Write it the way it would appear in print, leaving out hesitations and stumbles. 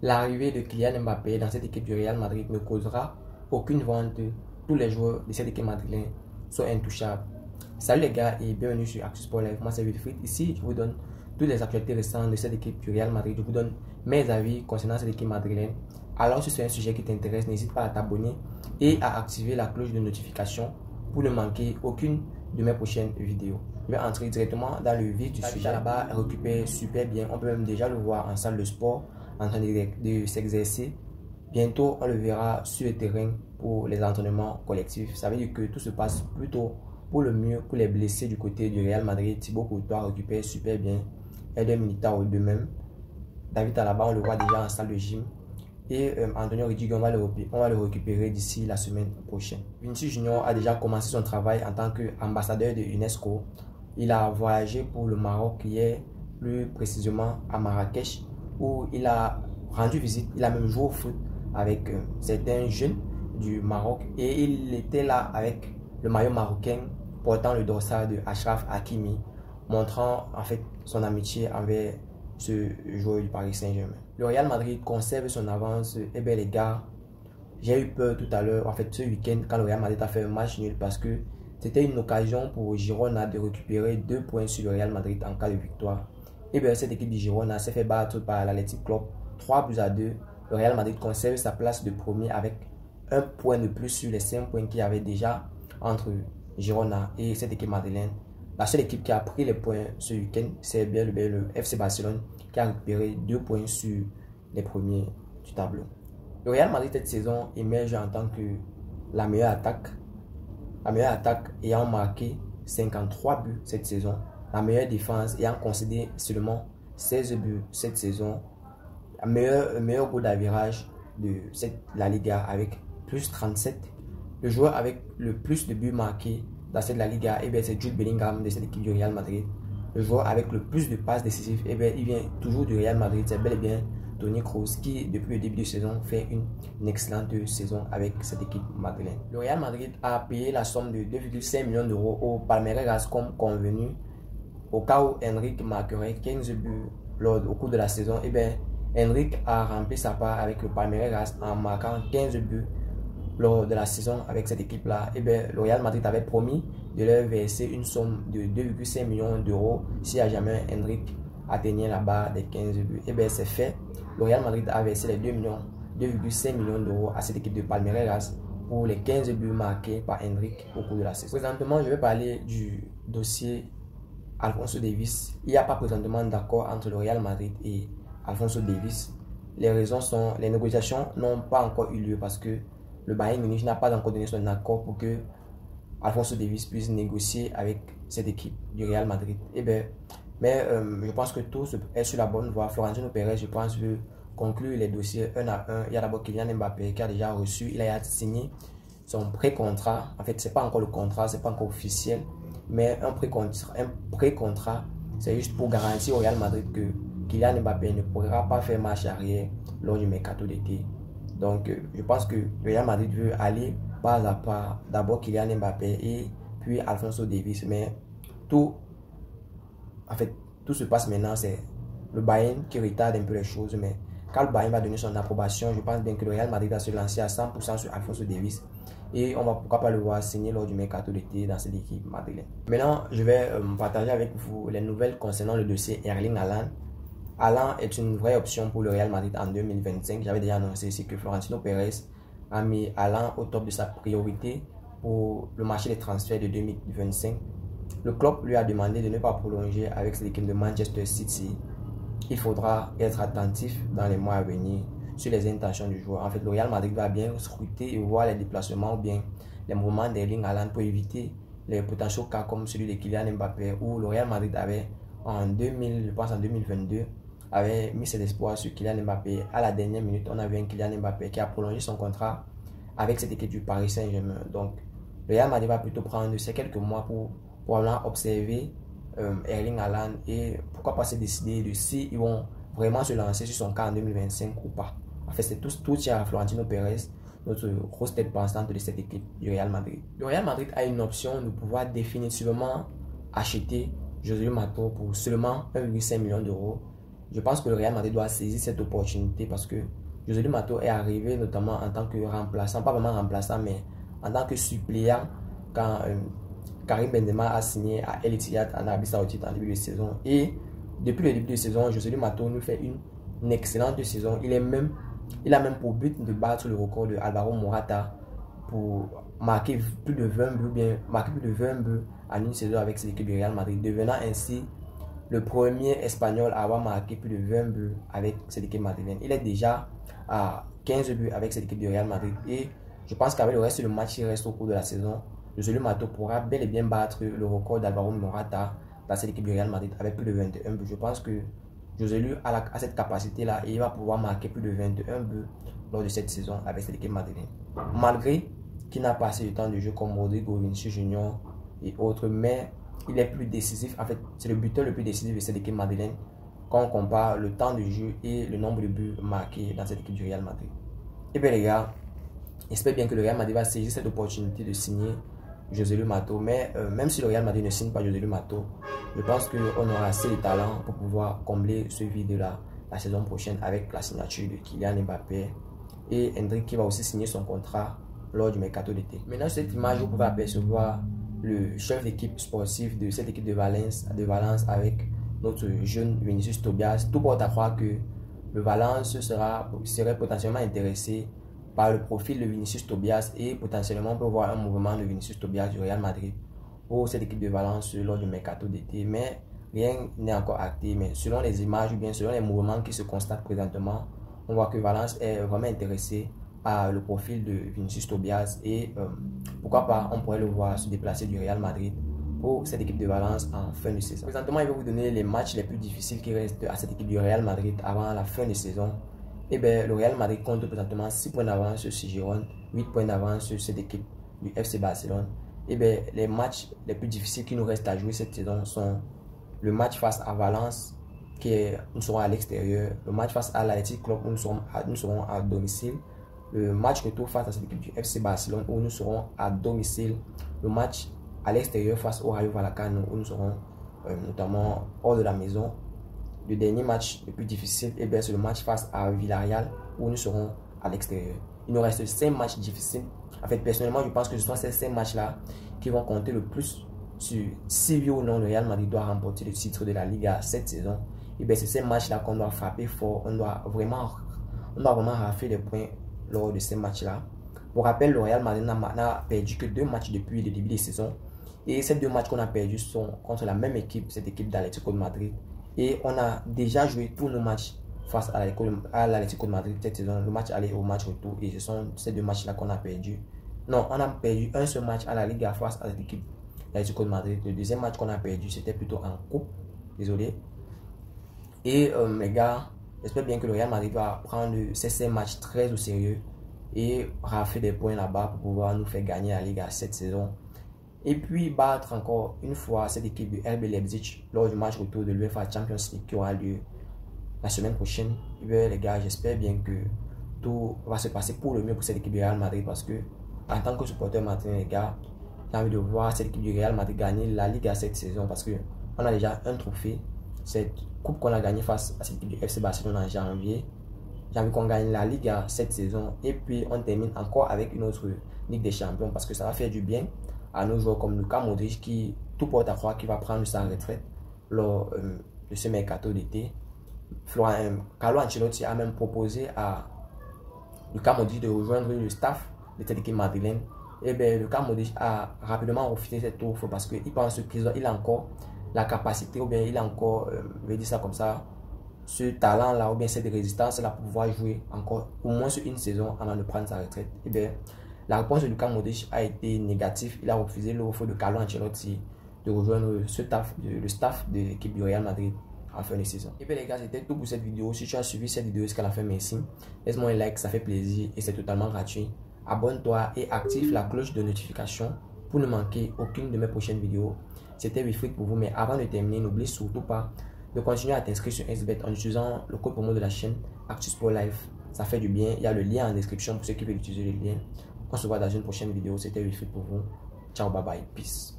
L'arrivée de Kylian Mbappé dans cette équipe du Real Madrid ne causera aucune vente. Tous les joueurs de cette équipe madrilène sont intouchables. Salut les gars et bienvenue sur Actu Sport Live. Moi c'est Wilfried. Ici je vous donne toutes les actualités récentes de cette équipe du Real Madrid. Je vous donne mes avis concernant cette équipe madrilène. Alors si c'est un sujet qui t'intéresse, n'hésite pas à t'abonner et à activer la cloche de notification pour ne manquer aucune de mes prochaines vidéos. Je vais entrer directement dans le vif du sujet. Là-bas récupère super bien. On peut même déjà le voir en salle de sport en train de s'exercer. Bientôt, on le verra sur le terrain pour les entraînements collectifs. Ça veut dire que tout se passe plutôt pour le mieux pour les blessés du côté du Real Madrid. Thibaut Courtois récupère super bien. Eder Militao de même. David Alaba, on le voit déjà en salle de gym. Et Antonio Rudiger, on va le récupérer d'ici la semaine prochaine. Vinicius Junior a déjà commencé son travail en tant qu'ambassadeur de UNESCO. Il a voyagé pour le Maroc hier, plus précisément à Marrakech, où il a rendu visite. Il a même joué au foot avec certains jeunes du Maroc. Et il était là avec le maillot marocain portant le dossard de Achraf Hakimi, montrant en fait son amitié envers ce joueur du Paris Saint-Germain. Le Real Madrid conserve son avance. Eh bien les gars, j'ai eu peur tout à l'heure, en fait ce week-end, quand le Real Madrid a fait un match nul, parce que c'était une occasion pour Girona de récupérer 2 points sur le Real Madrid en cas de victoire. Et bien cette équipe de Girona s'est fait battre par l'Athletic Club 3-2. Le Real Madrid conserve sa place de premier avec un point de plus sur les 5 points qu'il y avait déjà entre Girona et cette équipe madrilène. La seule équipe qui a pris les points ce week-end, c'est bien le FC Barcelone qui a récupéré 2 points sur les premiers du tableau. Le Real Madrid cette saison émerge en tant que la meilleure attaque ayant marqué 53 buts cette saison. La meilleure défense ayant concédé seulement 16 buts cette saison. Meilleur goal d'avirage de la Liga avec plus 37. Le joueur avec le plus de buts marqués dans cette La Liga, c'est Jude Bellingham de cette équipe du Real Madrid. Le joueur avec le plus de passes décisives, il vient toujours du Real Madrid. C'est bel et bien Toni Kroos qui, depuis le début de saison, fait une excellente saison avec cette équipe madrilène. Le Real Madrid a payé la somme de 2,5 millions d'euros au Palmeiras comme convenu. Au cas où Henrik marquerait 15 buts au cours de la saison, Henrik a rempli sa part avec le Palmeiras en marquant 15 buts lors de la saison avec cette équipe-là. Le Real Madrid avait promis de leur verser une somme de 2,5 millions d'euros si à jamais Henrik atteignait la barre des 15 buts. C'est fait. Le Real Madrid a versé les 2,5 millions d'euros à cette équipe de Palmeiras pour les 15 buts marqués par Henrik au cours de la saison. Présentement, je vais parler du dossier Alphonso Davies. Il n'y a pas présentement d'accord entre le Real Madrid et Alphonso Davies. Les raisons sont, les négociations n'ont pas encore eu lieu parce que le Bayern Munich n'a pas encore donné son accord pour que Alphonso Davies puisse négocier avec cette équipe du Real Madrid. Je pense que tout est sur la bonne voie. Florentino Pérez, je pense, veut conclure les dossiers un à un. Il y a d'abord Kylian Mbappé qui a déjà reçu, il a signé son pré-contrat. En fait, ce n'est pas encore le contrat, ce n'est pas encore officiel, mais un pré-contrat, c'est juste pour garantir au Real Madrid que Kylian Mbappé ne pourra pas faire marche arrière lors du mercato d'été. Donc, je pense que le Real Madrid veut aller pas à pas. D'abord Kylian Mbappé et puis Alphonso Davies. Mais tout se passe maintenant. C'est le Bayern qui retarde un peu les choses. Mais quand le Bayern va donner son approbation, je pense bien que le Real Madrid va se lancer à 100% sur Alphonso Davies. Et on va pourquoi pas le voir signer lors du mercato d'été dans cette équipe madrilène. Maintenant, je vais partager avec vous les nouvelles concernant le dossier Erling Haaland. Haaland est une vraie option pour le Real Madrid en 2025. J'avais déjà annoncé ici que Florentino Pérez a mis Haaland au top de sa priorité pour le marché des transferts de 2025. Le club lui a demandé de ne pas prolonger avec cette équipe de Manchester City. Il faudra être attentif dans les mois à venir sur les intentions du joueur. En fait, le Real Madrid va bien scruter et voir les déplacements ou bien les mouvements d'Erling Haaland pour éviter les potentiels cas comme celui de Kylian Mbappé où le Real Madrid avait en 2022 avait mis ses espoirs sur Kylian Mbappé. À la dernière minute, on a vu un Kylian Mbappé qui a prolongé son contrat avec cette équipe du Paris Saint-Germain. Donc, le Real Madrid va plutôt prendre ces quelques mois pour probablement observer Erling Haaland et pourquoi pas se décider de si ils vont vraiment se lancer sur son cas en 2025 ou pas. En fait, c'est tout tient à Florentino Pérez, notre grosse tête pensante de cette équipe du Real Madrid. Le Real Madrid a une option de pouvoir définitivement acheter Joselu Mato pour seulement 1,5 million d'euros. je pense que le Real Madrid doit saisir cette opportunité parce que José Mato est arrivé notamment en tant que remplaçant, pas vraiment remplaçant, mais en tant que suppléant quand Karim Benzema a signé à El Ittihad en Arabie Saoudite en début de saison. Et depuis le début de saison, José Mato nous fait une excellente saison. Il a même pour but de battre le record de Alvaro Morata pour marquer plus de 20 buts, en une saison avec cette équipe du Real Madrid, devenant ainsi le premier Espagnol à avoir marqué plus de 20 buts avec cette équipe madrilène. Il est déjà à 15 buts avec cette équipe du Real Madrid et je pense qu'avec le reste du match qui reste au cours de la saison, José Mato pourra bel et bien battre le record d'Alvaro Morata dans cette équipe du Real Madrid avec plus de 21 buts. Je pense que José a cette capacité-là et il va pouvoir marquer plus de 21 buts lors de cette saison avec cette équipe madrilène. Malgré qu'il n'a pas assez de temps de jeu comme Rodrigo, Vinicius Junior et autres, mais il est plus décisif. En fait, c'est le buteur le plus décisif de cette équipe madrilène quand on compare le temps de jeu et le nombre de buts marqués dans cette équipe du Real Madrid. Et bien les gars, j'espère bien que le Real Madrid va saisir cette opportunité de signer José Mato. Mais même si le Real Madrid ne signe pas José Mato, je pense qu'on aura assez de talent pour pouvoir combler ce vide-là la saison prochaine avec la signature de Kylian Mbappé et Endrick qui va aussi signer son contrat lors du mercato d'été. Maintenant, sur cette image, vous pouvez apercevoir le chef d'équipe sportive de cette équipe de Valence avec notre jeune Vinicius Tobias. Tout porte à croire que le Valence serait potentiellement intéressé par le profil de Vinicius Tobias et potentiellement peut voir un mouvement de Vinicius Tobias du Real Madrid pour cette équipe de Valence lors du mercato d'été. Mais rien n'est encore acté. Mais selon les images ou bien selon les mouvements qui se constatent présentement, on voit que Valence est vraiment intéressé par le profil de Vinicius Tobias et pourquoi pas on pourrait le voir se déplacer du Real Madrid pour cette équipe de Valence en fin de saison. Présentement, je vais vous donner les matchs les plus difficiles qui restent à cette équipe du Real Madrid avant la fin de saison. Et bien, le Real Madrid compte présentement 6 points d'avance sur Girona, 8 points d'avance sur cette équipe du FC Barcelone. Et bien, les matchs les plus difficiles qui nous restent à jouer cette saison sont le match face à Valence, nous serons à l'extérieur, le match face à l'Athletic Club où nous serons à domicile, le match retour face à cette équipe du FC Barcelone où nous serons à domicile, le match à l'extérieur face au Rayo Vallecano où nous serons notamment hors de la maison. Le dernier match le plus difficile, c'est le match face à Villarreal où nous serons à l'extérieur. Il nous reste 5 matchs difficiles. En fait, personnellement, je pense que ce sont ces 5 matchs-là qui vont compter le plus sur si oui ou non le Real Madrid doit remporter le titre de la Liga cette saison. Et bien, c'est ces matchs-là qu'on doit frapper fort. On doit vraiment rafler des points lors de ces matchs-là. Pour rappel, le Real Madrid n'a perdu que 2 matchs depuis le début de saison. Et ces 2 matchs qu'on a perdus sont contre la même équipe, cette équipe d'Atlético de Madrid. Et on a déjà joué tous nos matchs face à l'Atlético de Madrid cette saison. Le match aller au match retour. Et ce sont ces 2 matchs-là qu'on a perdus. Non, on a perdu un seul match à la Liga face à l'équipe d'Atlético de Madrid. Le deuxième match qu'on a perdu, c'était plutôt en coupe. Désolé. Et les gars, j'espère bien que le Real Madrid va prendre ces matchs très au sérieux et rafler des points là-bas pour pouvoir nous faire gagner la Liga cette saison. Et puis battre encore une fois cette équipe de RB Leipzig lors du match retour de l'UEFA Champions League qui aura lieu la semaine prochaine. Et bien, les gars, j'espère bien que tout va se passer pour le mieux pour cette équipe du Real Madrid parce que en tant que supporter madrilène, les gars, j'ai envie de voir cette équipe du Real Madrid gagner la Liga cette saison parce qu'on a déjà un trophée. Cette coupe qu'on a gagnée face à cette équipe du FC Barcelone en janvier. J'ai envie qu'on gagne la Liga cette saison et puis on termine encore avec une autre Ligue des Champions parce que ça va faire du bien à nos joueurs comme Luka Modric qui tout porte à croire qu'il va prendre sa retraite lors de ce mercato d'été. Carlo Ancelotti a même proposé à Luka Modric de rejoindre le staff de cette équipe madrilène. Et bien, Luka Modric a rapidement refusé cette offre parce qu'il pense qu'il a encore la capacité ou bien il a encore, je vais dire ça comme ça, ce talent-là ou bien cette résistance-là pour pouvoir jouer encore au moins sur une saison avant de prendre sa retraite. Et bien, la réponse de Luka Modric a été négative. Il a refusé l'offre de Carlo Ancelotti de rejoindre le staff de l'équipe du Real Madrid en fin de saison. Et bien les gars, c'était tout pour cette vidéo. Si tu as suivi cette vidéo jusqu'à la fin, merci. Laisse-moi un like, ça fait plaisir et c'est totalement gratuit. Abonne-toi et active la cloche de notification pour ne manquer aucune de mes prochaines vidéos. C'était Wilfried pour vous, mais avant de terminer, n'oublie surtout pas de continuer à t'inscrire sur XBet en utilisant le code promo de la chaîne ActuSport Live. Ça fait du bien. Il y a le lien en description pour ceux qui veulent utiliser le lien. On se voit dans une prochaine vidéo. C'était Wilfried pour vous. Ciao, bye bye, peace.